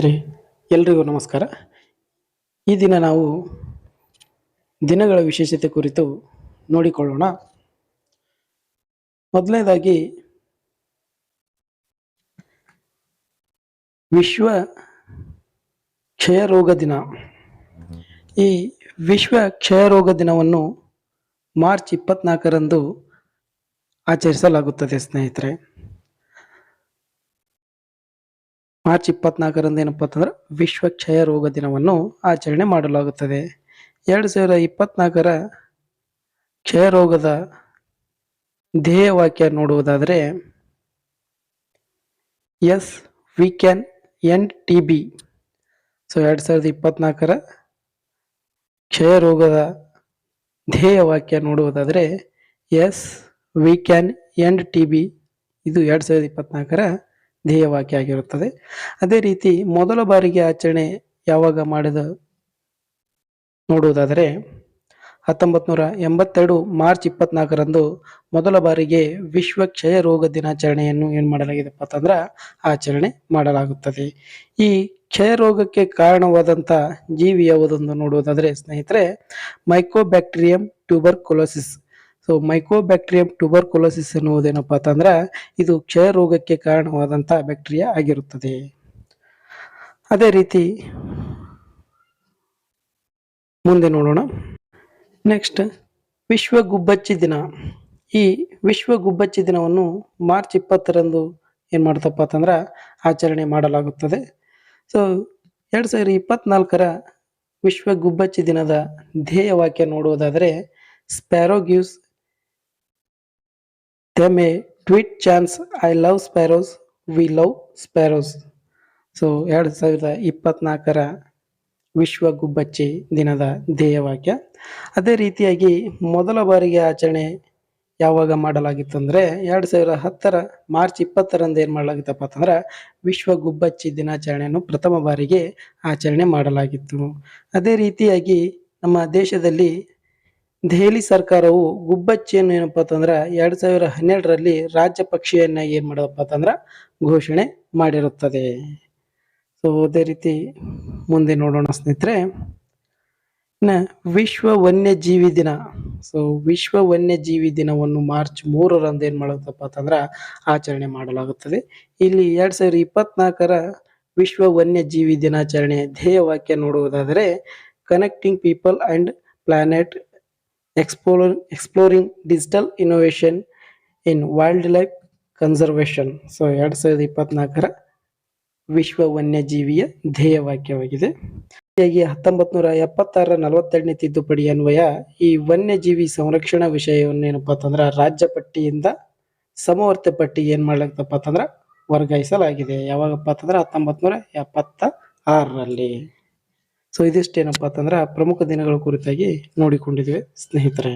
ಸ್ನೇಹಿತರೆ, ಎಲ್ರಿಗೂ ನಮಸ್ಕಾರ. ಈ ದಿನ ನಾವು ದಿನಗಳ ವಿಶೇಷತೆ ಕುರಿತು ನೋಡಿಕೊಳ್ಳೋಣ. ಮೊದಲನೇದಾಗಿ ವಿಶ್ವ ಕ್ಷಯರೋಗ ದಿನ. ಈ ವಿಶ್ವ ಕ್ಷಯರೋಗ ದಿನವನ್ನು ಮಾರ್ಚ್ 24ರಂದು ಆಚರಿಸಲಾಗುತ್ತದೆ. ಸ್ನೇಹಿತರೆ, ಮಾರ್ಚ್ 24ರಂದು ಏನಪ್ಪಾ ಅಂತಂದ್ರೆ ವಿಶ್ವ ಕ್ಷಯ ರೋಗ ದಿನವನ್ನು ಆಚರಣೆ ಮಾಡಲಾಗುತ್ತದೆ. 2024ರ ಕ್ಷಯ ರೋಗದ ಧ್ಯೇಯವಾಕ್ಯ ನೋಡುವುದಾದರೆ yes we can end TB. 2024ರ ಕ್ಷಯ ರೋಗದ ಧ್ಯೇಯವಾಕ್ಯ ನೋಡುವುದಾದರೆ yes we can end TB. ಇದು 2024ರ ಧ್ಯೇಯವಾಕ್ಯ ಆಗಿರುತ್ತದೆ. ಅದೇ ರೀತಿ ಮೊದಲ ಬಾರಿಗೆ ಆಚರಣೆ ಯಾವಾಗ ಮಾಡಿದ ನೋಡುವುದಾದರೆ 1982 ಮಾರ್ಚ್ 24ರಂದು ಮೊದಲ ಬಾರಿಗೆ ವಿಶ್ವ ಕ್ಷಯ ರೋಗ ದಿನಾಚರಣೆಯನ್ನು ಏನ್ ಮಾಡಲಾಗಿದೆಪ್ಪ ಅಂತಂದ್ರ ಆಚರಣೆ ಮಾಡಲಾಗುತ್ತದೆ. ಈ ಕ್ಷಯ ರೋಗಕ್ಕೆ ಕಾರಣವಾದಂತ ಜೀವಿ ಯಾವುದೊಂದು ನೋಡುವುದಾದರೆ ಸ್ನೇಹಿತರೆ, ಮೈಕೋಬ್ಯಾಕ್ಟೀರಿಯಂ ಟ್ಯೂಬರ್ಕುಲೋಸಿಸ್. ಮೈಕೋಬ್ಯಾಕ್ಟೀರಿಯಂ ಟ್ಯೂಬರ್ಕುಲೋಸಿಸ್ ಎನ್ನುವುದೇನಪ್ಪಾ ಅಂತಂದ್ರ ಇದು ಕ್ಷಯ ರೋಗಕ್ಕೆ ಕಾರಣವಾದಂತ ಬ್ಯಾಕ್ಟೀರಿಯಾ ಆಗಿರುತ್ತದೆ. ಅದೇ ರೀತಿ ಮುಂದೆ ನೋಡೋಣ. ನೆಕ್ಸ್ಟ್, ವಿಶ್ವ ಗುಬ್ಬಚ್ಚಿ ದಿನ. ಈ ವಿಶ್ವ ಗುಬ್ಬಚ್ಚಿ ದಿನವನ್ನು ಮಾರ್ಚ್ 20ರಂದು ಏನ್ ಮಾಡ್ತಪ್ಪ ಅಂತಂದ್ರ ಆಚರಣೆ ಮಾಡಲಾಗುತ್ತದೆ. 2024ರ ವಿಶ್ವ ಗುಬ್ಬಚ್ಚಿ ದಿನದ ಧ್ಯೇಯವಾಕ್ಯ ನೋಡುವುದಾದರೆ sparrow gives them a tweet chance, I love sparrows, we love sparrows. 2024ರ ವಿಶ್ವ ಗುಬ್ಬಚ್ಚಿ ದಿನದ ಧ್ಯೇಯವಾಕ್ಯ. ಅದೇ ರೀತಿಯಾಗಿ ಮೊದಲ ಬಾರಿಗೆ ಆಚರಣೆ ಯಾವಾಗ ಮಾಡಲಾಗಿತ್ತು ಅಂದ್ರೆ 2010ರ ಮಾರ್ಚ್ 20ರಂದು ಏನ್ ಮಾಡಲಾಗಿತ್ತಪ್ಪ ಅಂತಂದ್ರೆ ವಿಶ್ವ ಗುಬ್ಬಚ್ಚಿ ದಿನಾಚರಣೆಯನ್ನು ಪ್ರಥಮ ಬಾರಿಗೆ ಆಚರಣೆ ಮಾಡಲಾಗಿತ್ತು. ಅದೇ ರೀತಿಯಾಗಿ ನಮ್ಮ ದೇಶದಲ್ಲಿ ದೆಹಲಿ ಸರ್ಕಾರವು ಗುಬ್ಬಚ್ಚಿಯನ್ನು ಏನಪ್ಪಾ ಅಂತಂದ್ರ 2012ರಲ್ಲಿ ರಾಜ್ಯ ಪಕ್ಷಿಯನ್ನಾಗಿ ಏನ್ ಮಾಡದಪ್ಪ ಅಂತಂದ್ರ ಘೋಷಣೆ ಮಾಡಿರುತ್ತದೆ. ಅದೇ ರೀತಿ ಮುಂದೆ ನೋಡೋಣ ಸ್ನೇಹಿತರೆ. ವಿಶ್ವ ವನ್ಯಜೀವಿ ದಿನ. ವಿಶ್ವ ವನ್ಯಜೀವಿ ದಿನವನ್ನು ಮಾರ್ಚ್ 3ರಂದು ಏನ್ ಮಾಡದಪ್ಪ ಅಂತಂದ್ರ ಆಚರಣೆ ಮಾಡಲಾಗುತ್ತದೆ. ಇಲ್ಲಿ 2024ರ ವಿಶ್ವ ವನ್ಯಜೀವಿ ದಿನಾಚರಣೆ ಧ್ಯೇಯವಾಕ್ಯ ನೋಡುವುದಾದರೆ connecting people and planet, exploring digital innovation in wildlife conservation. 2024ರ ವಿಶ್ವ ವನ್ಯಜೀವಿಯ ಧ್ಯೇಯವಾಕ್ಯವಾಗಿದೆ. ಹೀಗಾಗಿ 1976ರ 42ನೇ ತಿದ್ದುಪಡಿ ಅನ್ವಯ ಈ ವನ್ಯಜೀವಿ ಸಂರಕ್ಷಣಾ ವಿಷಯವನ್ನು ಏನಪ್ಪಾ ಅಂತಂದ್ರ ರಾಜ್ಯ ಪಟ್ಟಿಯಿಂದ ಸಮವರ್ತಿ ಪಟ್ಟಿಗೆ ಏನ್ ಮಾಡ್ಲಾಗ್ತಪ್ಪ ಅಂತಂದ್ರ ವರ್ಗಾಯಿಸಲಾಗಿದೆ. ಯಾವಾಗಪ್ಪ ಅಂತಂದ್ರ 1976ರಲ್ಲಿ. ಇದಿಷ್ಟೇನಪ್ಪಾ ಅಂತಂದ್ರ ಪ್ರಮುಖ ದಿನಗಳ ಕುರಿತಾಗಿ ನೋಡಿಕೊಂಡಿದ್ವಿ ಸ್ನೇಹಿತರೆ.